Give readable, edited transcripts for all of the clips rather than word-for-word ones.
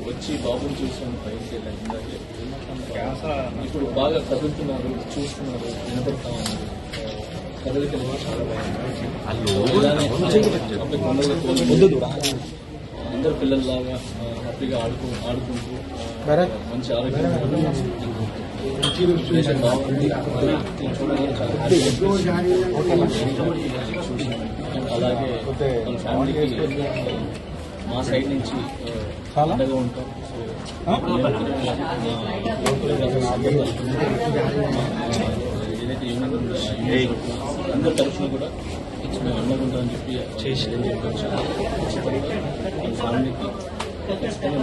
వచ్చి బాబుని చూసాను పైకి వెళ్ళాను. ఇప్పుడు బాగా కదులుతున్నారు, చూస్తున్నారు, వినపడతా ఉన్నారు. కదలికలు చాలా అందరు పిల్లల్లాగా హ్యాపీగా ఆడుకుంటూ మంచి ఆరోగ్యం బాగుంది. చూడగానే చాలా అలాగే మన ఫ్యామిలీకి మా సైడ్ నుంచి అండగా ఉంటాం. ఏదైతే యూనియన్ ఉందో అందరి తరఫున కూడా మేము అండగా ఉంటామని చెప్పి చేసి చెప్పచ్చు. ఖచ్చితంగా మన ఫ్యామిలీకి ఖచ్చితంగా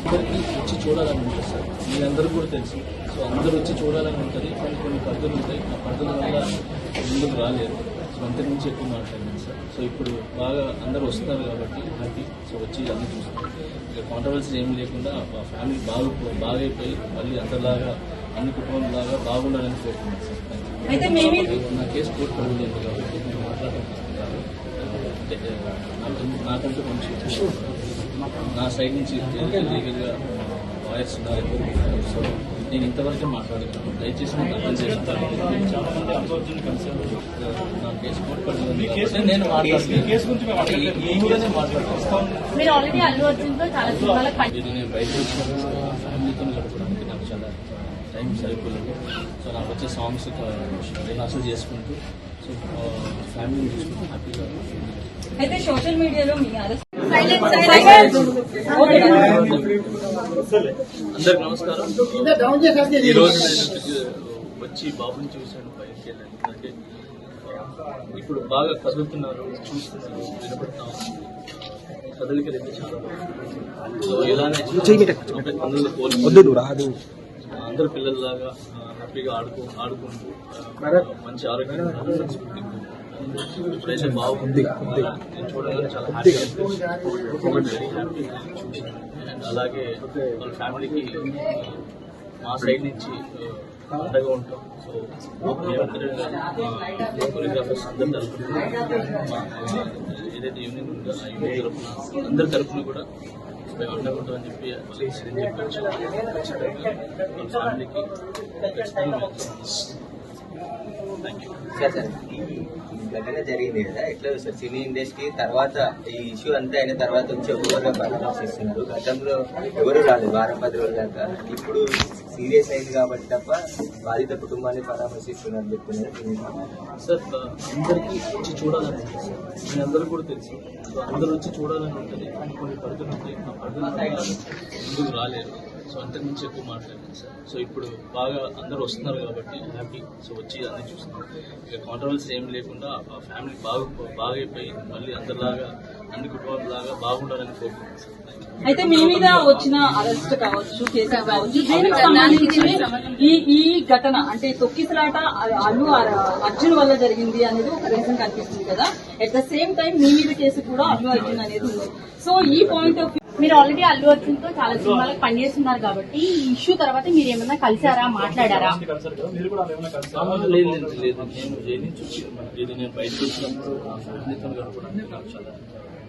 అందరికీ వచ్చి చూడాలని ఉంటుంది సార్. మీరందరూ కూడా తెలుసు. సో అందరూ వచ్చి చూడాలని ఉంటుంది. కొన్ని పద్ధతులు ఉంటాయి. ఆ పద్ధతుల వల్ల ముందుకు రాలేరు. సో అంతకు నుంచి ఎక్కువ మాట్లాడింది సార్. సో ఇప్పుడు బాగా అందరూ వస్తున్నారు కాబట్టి హ్యాపీ. సో వచ్చి అన్నీ చూస్తున్నారు. ఇక కాంట్రవర్సీ ఏం లేకుండా ఆ ఫ్యామిలీ బాగైపోయి మళ్ళీ అందరిలాగా అన్ని కుటుంబంలాగా బాగుండాలని కోరుతున్నాను సార్. నా కేసు కోర్టు పడలేదు కాబట్టి నేను మాట్లాడుతున్నాను. నాకంటూ కొంచెం నా సైడ్ నుంచి లీగల్గా వాయిస్ ఉన్నారు. సో నేను ఇంతవరకే మాట్లాడుతున్నాను. దయచేసి నాకు అర్థం చేసుకుంటాను. నా కేసు కోర్టు పడలేదు. నేను మాట్లాడుతున్నాను. నేను బయట వచ్చినప్పుడు ఫ్యామిలీతో గడపడానికి నాకు చాలా టైం సరిపోలేదు. సో నాకు వచ్చే సాంగ్స్ రిహార్సల్ చేసుకుంటూ సో ఫ్యామిలీని చూసుకుంటూ హ్యాపీగా. అయితే సోషల్ మీడియాలో మీ అందరికి నమస్కారం. ఈ రోజు నేను వచ్చి బాబుని చూశాను, పైకి వెళ్ళాను. అంటే ఇప్పుడు బాగా కదులుతున్నారు, చూస్తున్నారు, వినపడతా కదలికలు అయితే చాలా బాగుంది. ఇలానే అందరు పిల్లల్లాగా హ్యాపీగా ఆడుకుంటూ మంచి ఆరోగ్యం సంస్కృతి ఇప్పుడైతే బాగుంది. నేను చూడగానే చాలా హ్యాపీగా హ్యాపీ చూసాను. అండ్ అలాగే వాళ్ళ ఫ్యామిలీకి మా సైడ్ నుంచి అండగా ఉంటాం. సో కొరియోగ్రాఫర్స్ అందరి తరఫున ఏదైతే యూనియన్ ఉందో ఆ యూనియన్ తరఫున అందరి తరఫున కూడా మేము అండగా ఉంటామని చెప్పి నేను చెప్పచ్చు. ఖచ్చితంగా వాళ్ళ ఫ్యామిలీకి థ్యాంక్ యూ. ఘటన జరిగింది కదా, ఎట్లా సార్ సినీ ఇండస్ట్రీ తర్వాత ఈ ఇష్యూ అంతా అయిన తర్వాత వచ్చి ఒక్కొక్కరుగా పరామర్శిస్తున్నారు. గతంలో ఎవరు రాలేదు 10 రోజుల దాకా. ఇప్పుడు సీరియస్ అయింది కాబట్టి తప్ప బాధిత కుటుంబాన్ని పరామర్శిస్తున్నారు చెప్తున్నారు సార్. అందరికీ వచ్చి చూడాలని ఉంటుంది సార్. మీ అందరూ కూడా తెలుసు. సో అందరూ వచ్చి చూడాలని ఉంటుంది. కొన్ని పద్ధతులు ఉంటాయి. ఆ పద్ధతులు ముందుకు రాలేరు. సో అంతకుమించి ఎక్కువ మాట్లాడింది సార్. సో ఇప్పుడు బాగా అందరూ వస్తున్నారు కాబట్టి హ్యాపీ. సో వచ్చి అన్నీ చూస్తున్నారు. ఇక కాంట్రవర్సీ ఏం లేకుండా ఆ ఫ్యామిలీ బాగైపోయి మళ్ళీ అందరిలాగా అన్ని కుటుంబాలలాగా బాగుండాలని కోరుకుంటున్నాను సార్. అయితే మీ మీద వచ్చిన అరెస్ట్ కావచ్చు, కేసు కావచ్చు, దీనికి సంబంధించి ఈ ఘటన అంటే తొక్కిసలాట అల్లు అర్జున్ వల్ల జరిగింది అనేది ఒక రీజన్ కనిపిస్తుంది కదా. అట్ ద సేమ్ టైం మీ మీద కేసు కూడా అల్లు అర్జున్ అనేది ఉంది. సో ఈ పాయింట్ ఆఫ్ మీరు ఆల్రెడీ అల్లు అర్జున్ తో చాలా సినిమాలకు పనిచేస్తున్నారు కాబట్టి ఈ ఇష్యూ తర్వాత మీరు ఏమన్నా కలిసారా, మాట్లాడారా? లేదు, నేను జైలు నుంచి వచ్చి నేను బయటకు వచ్చినప్పుడు నా ఫ్యామిలీతో గడపడానికి నాకు చాలా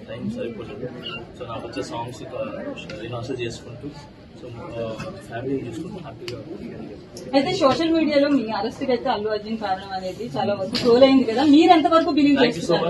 టైం సరిపోలేదు. సో నాకు వచ్చే సాంగ్స్ రిహార్సల్ చేసుకుంటూ సో ఫ్యామిలీని చూసుకుంటూ హ్యాపీగా. అయితే సోషల్ మీడియాలో మీ అరెస్ట్ కి అయితే అల్లు అర్జున్ కారణం అనేది చాలా వరకు ట్రోల్ అయింది కదా, మీరు ఎంతవరకు బిలీవ్ చేస్తున్నారు?